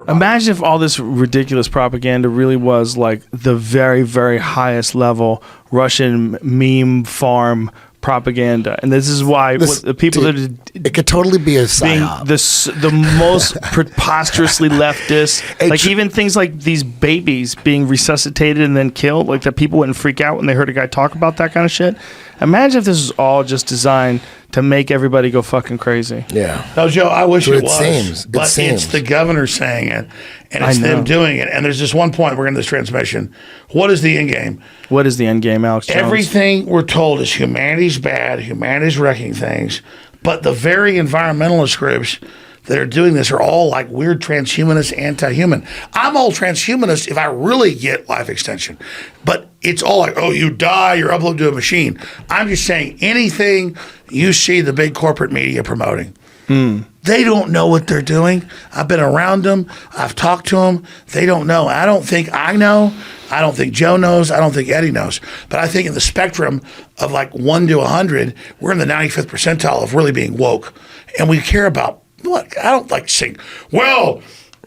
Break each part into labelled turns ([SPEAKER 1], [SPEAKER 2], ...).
[SPEAKER 1] Imagine if all this ridiculous propaganda really was like the very, very highest level Russian meme farm propaganda, and this is why the people that
[SPEAKER 2] it could totally be a psyop.
[SPEAKER 1] The most preposterously leftist, like even things like these babies being resuscitated and then killed, like that people wouldn't freak out when they heard a guy talk about that kind of shit. Imagine if this was all just designed to make everybody go fucking crazy.
[SPEAKER 3] Yeah. No, Joe, I wish it was. But it's the governor saying it, and it's them doing it. And there's just one point, we're in this transmission. What is the end game?
[SPEAKER 1] What is the end game, Alex Jones?
[SPEAKER 3] Everything we're told is humanity's bad, humanity's wrecking things, but the very environmentalist groups that are doing this are all like weird transhumanist, anti-human. I'm all transhumanist if I really get life extension. But it's all like, oh, you die, you're uploaded to a machine. I'm just saying anything you see the big corporate media promoting, they don't know what they're doing. I've been around them. I've talked to them. They don't know. I don't think I know. I don't think Joe knows. I don't think Eddie knows. But I think in the spectrum of like 1 to 100, we're in the 95th percentile of really being woke. And we care about what? I don't like saying, well,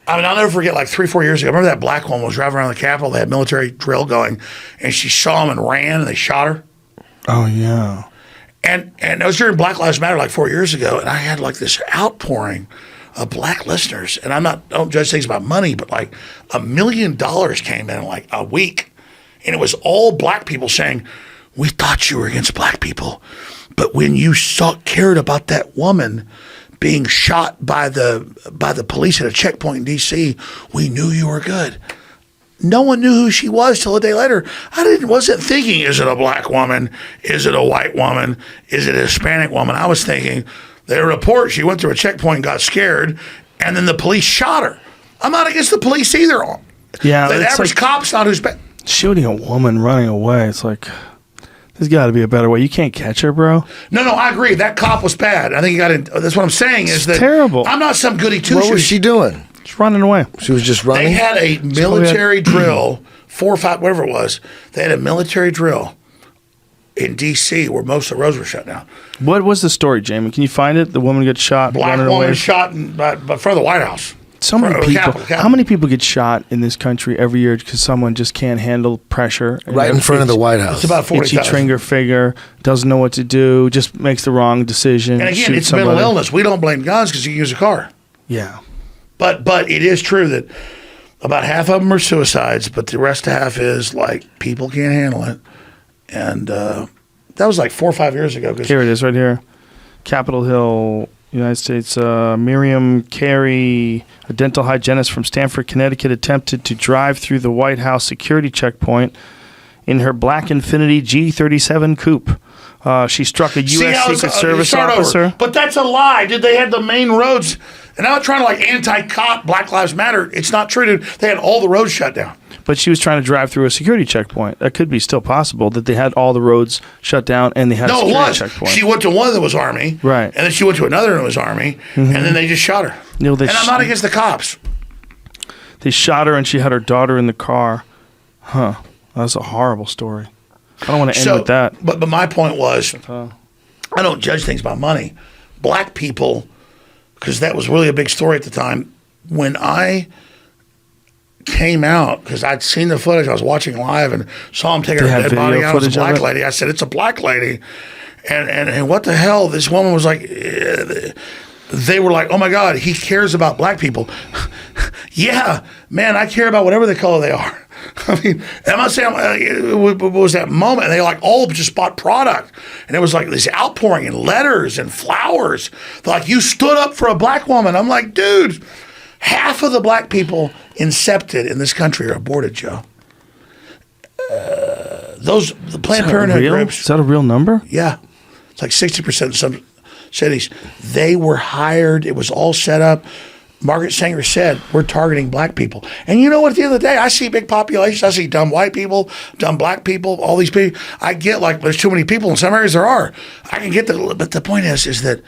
[SPEAKER 3] I mean, I'll never forget like 3-4 years ago. Remember that black woman was driving around the Capitol. They had military drill going, and she saw him and ran, and they shot her.
[SPEAKER 1] Oh, yeah.
[SPEAKER 3] And it was during Black Lives Matter like 4 years ago, and I had like this outpouring of black listeners. And I don't judge things about money, but like $1 million came in like a week. And it was all black people saying, we thought you were against black people. But when you cared about that woman being shot by the police at a checkpoint in D.C., we knew you were good. No one knew who she was till a day later. Wasn't thinking, is it a black woman? Is it a white woman? Is it a Hispanic woman? I was thinking, they report she went through a checkpoint and got scared, and then the police shot her. I'm not against the police either.
[SPEAKER 1] Yeah,
[SPEAKER 3] the average cop's not who's bad.
[SPEAKER 1] Shooting a woman running away, it's like, there's got to be a better way. You can't catch her, bro.
[SPEAKER 3] No, I agree. That cop was bad. I think he got in. That's what I'm saying is that
[SPEAKER 1] terrible.
[SPEAKER 3] I'm not some goody two-shoes.
[SPEAKER 2] What was she doing?
[SPEAKER 1] Just running away.
[SPEAKER 2] She was just running?
[SPEAKER 3] They had a military drill, 4 or 5, whatever it was. They had a military drill in D.C. where most of the roads were shut down.
[SPEAKER 1] What was the story, Jamie? Can you find it? The woman gets shot.
[SPEAKER 3] Black woman shot in front of the White House.
[SPEAKER 1] So many people. How many people get shot in this country every year because someone just can't handle pressure?
[SPEAKER 2] Right in front of the White House.
[SPEAKER 3] It's about 40,000.
[SPEAKER 1] Itchy trigger finger, doesn't know what to do, just makes the wrong decision.
[SPEAKER 3] And again, it's mental illness. We don't blame guns because you use a car.
[SPEAKER 1] Yeah.
[SPEAKER 3] But it is true that about half of them are suicides, but the rest of half is like people can't handle it. And that was like 4 or 5 years ago.
[SPEAKER 1] Here it is right here. Capitol Hill, United States. Miriam Carey, a dental hygienist from Stamford, Connecticut, attempted to drive through the White House security checkpoint in her black Infiniti G37 coupe. She struck a U.S. Secret Service officer.
[SPEAKER 3] But that's a lie. They had the main roads. And I'm not trying to like anti-cop, Black Lives Matter. It's not true. They had all the roads shut down.
[SPEAKER 1] But she was trying to drive through a security checkpoint. That could be still possible, that they had all the roads shut down and they had a security checkpoint.
[SPEAKER 3] She went to one that was Army.
[SPEAKER 1] Right.
[SPEAKER 3] And then she went to another that was Army. And then they just shot her. And I'm not against the cops.
[SPEAKER 1] They shot her and she had her daughter in the car. Huh. That's a horrible story. I don't want to end with that.
[SPEAKER 3] But my point was, I don't judge things by money. Black people, because that was really a big story at the time. When I came out, because I'd seen the footage, I was watching live and saw him taking her dead body out. It was a black lady. I said, it's a black lady. And what the hell? This woman was like, they were like, oh my God, he cares about black people. Yeah, man, I care about whatever the color they are. I mean, I'm not saying it was that moment. They like all just bought product, and it was like this outpouring and letters and flowers. They're like, you stood up for a black woman. I'm like, dude, half of the black people incepted in this country are aborted, Joe. The Planned Parenthood groups.
[SPEAKER 1] Is that a real number?
[SPEAKER 3] Yeah, it's like 60% in some cities. They were hired. It was all set up. Margaret Sanger said, we're targeting black people. And you know what, at the end of the day, I see big populations. I see dumb white people, dumb black people, all these people. I get like there's too many people. In some areas there are. I can get but the point is that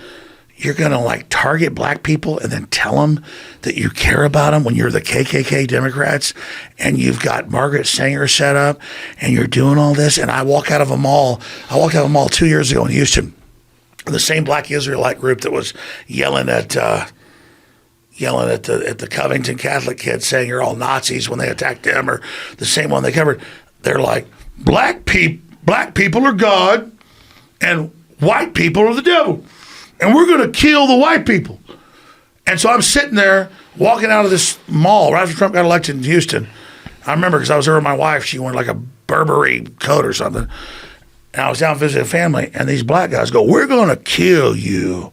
[SPEAKER 3] you're going to like target black people and then tell them that you care about them when you're the KKK Democrats and you've got Margaret Sanger set up and you're doing all this. And I walk out of a mall. I walked out of a mall 2 years ago in Houston. The same black Israelite group that was yelling at yelling at the Covington Catholic kids saying you're all Nazis when they attacked them, or the same one they covered. They're like, black people are God and white people are the devil, and we're going to kill the white people. And so I'm sitting there walking out of this mall right after Trump got elected in Houston. I remember because I was there with my wife. She wore like a Burberry coat or something. And I was down visiting family, and these black guys go, we're going to kill you.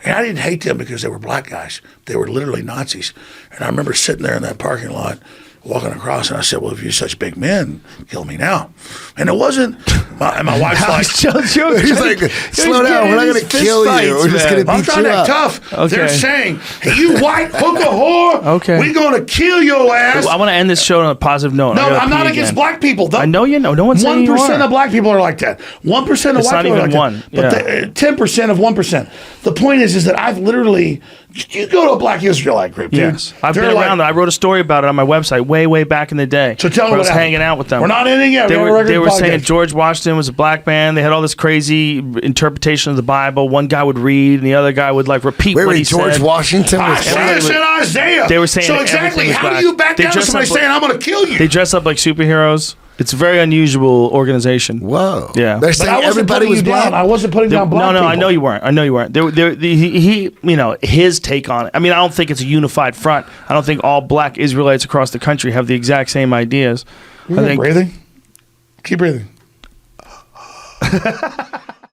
[SPEAKER 3] And I didn't hate them because they were black guys. They were literally Nazis. And I remember sitting there in that parking lot, walking across, and I said, well, if you're such big men, kill me now. And it wasn't, and my wife's like,
[SPEAKER 2] He's like, slow down, we're not going to kill you. We're just going to
[SPEAKER 3] I'm
[SPEAKER 2] beat
[SPEAKER 3] trying
[SPEAKER 2] you
[SPEAKER 3] to
[SPEAKER 2] up.
[SPEAKER 3] act tough.
[SPEAKER 1] Okay.
[SPEAKER 3] They're saying, hey, you white hooker whore,
[SPEAKER 1] Okay.
[SPEAKER 3] we're going to kill your ass.
[SPEAKER 1] I want to end this show on a positive note.
[SPEAKER 3] No,
[SPEAKER 1] I gotta
[SPEAKER 3] I'm not
[SPEAKER 1] pee
[SPEAKER 3] against
[SPEAKER 1] again.
[SPEAKER 3] black people.
[SPEAKER 1] I know you know. No one's saying you
[SPEAKER 3] 1%
[SPEAKER 1] are.
[SPEAKER 3] of black people are like that. 1% of
[SPEAKER 1] It's
[SPEAKER 3] white
[SPEAKER 1] not
[SPEAKER 3] people are
[SPEAKER 1] even
[SPEAKER 3] like
[SPEAKER 1] one.
[SPEAKER 3] that. But
[SPEAKER 1] Yeah.
[SPEAKER 3] 10% of 1%. The point is that I've literally, you go to a black Israelite group, dude.
[SPEAKER 1] Yes, I've
[SPEAKER 3] They're
[SPEAKER 1] been
[SPEAKER 3] like-
[SPEAKER 1] around. I wrote a story about it on my website way back in the day.
[SPEAKER 3] So tell me
[SPEAKER 1] where I
[SPEAKER 3] what
[SPEAKER 1] was
[SPEAKER 3] happened.
[SPEAKER 1] hanging out with them.
[SPEAKER 3] We're not ending yet.
[SPEAKER 1] They
[SPEAKER 3] We have a
[SPEAKER 1] were
[SPEAKER 3] regular
[SPEAKER 1] saying
[SPEAKER 3] podcast.
[SPEAKER 1] George Washington was a black man. They had all this crazy interpretation of the Bible. One guy would read, and the other guy would like repeat what he
[SPEAKER 2] George
[SPEAKER 1] said.
[SPEAKER 2] Washington was
[SPEAKER 3] Isaiah said Isaiah.
[SPEAKER 1] They were saying
[SPEAKER 3] so
[SPEAKER 1] that
[SPEAKER 3] exactly.
[SPEAKER 1] everything was
[SPEAKER 3] How do
[SPEAKER 1] black.
[SPEAKER 3] you back
[SPEAKER 1] They
[SPEAKER 3] down to
[SPEAKER 1] dress
[SPEAKER 3] somebody
[SPEAKER 1] up like-
[SPEAKER 3] saying I'm going to kill you?
[SPEAKER 1] They dress up like superheroes. It's a very unusual organization.
[SPEAKER 2] Whoa.
[SPEAKER 1] Yeah.
[SPEAKER 2] They're
[SPEAKER 3] But
[SPEAKER 2] saying
[SPEAKER 3] I wasn't
[SPEAKER 2] everybody
[SPEAKER 3] putting
[SPEAKER 2] was
[SPEAKER 3] you
[SPEAKER 2] black.
[SPEAKER 3] down. I wasn't putting down black
[SPEAKER 1] No,
[SPEAKER 3] people.
[SPEAKER 1] I know you weren't. I know you weren't. He, you know, his take on it. I mean, I don't think it's a unified front. I don't think all black Israelites across the country have the exact same ideas. I think
[SPEAKER 3] breathing. Keep breathing.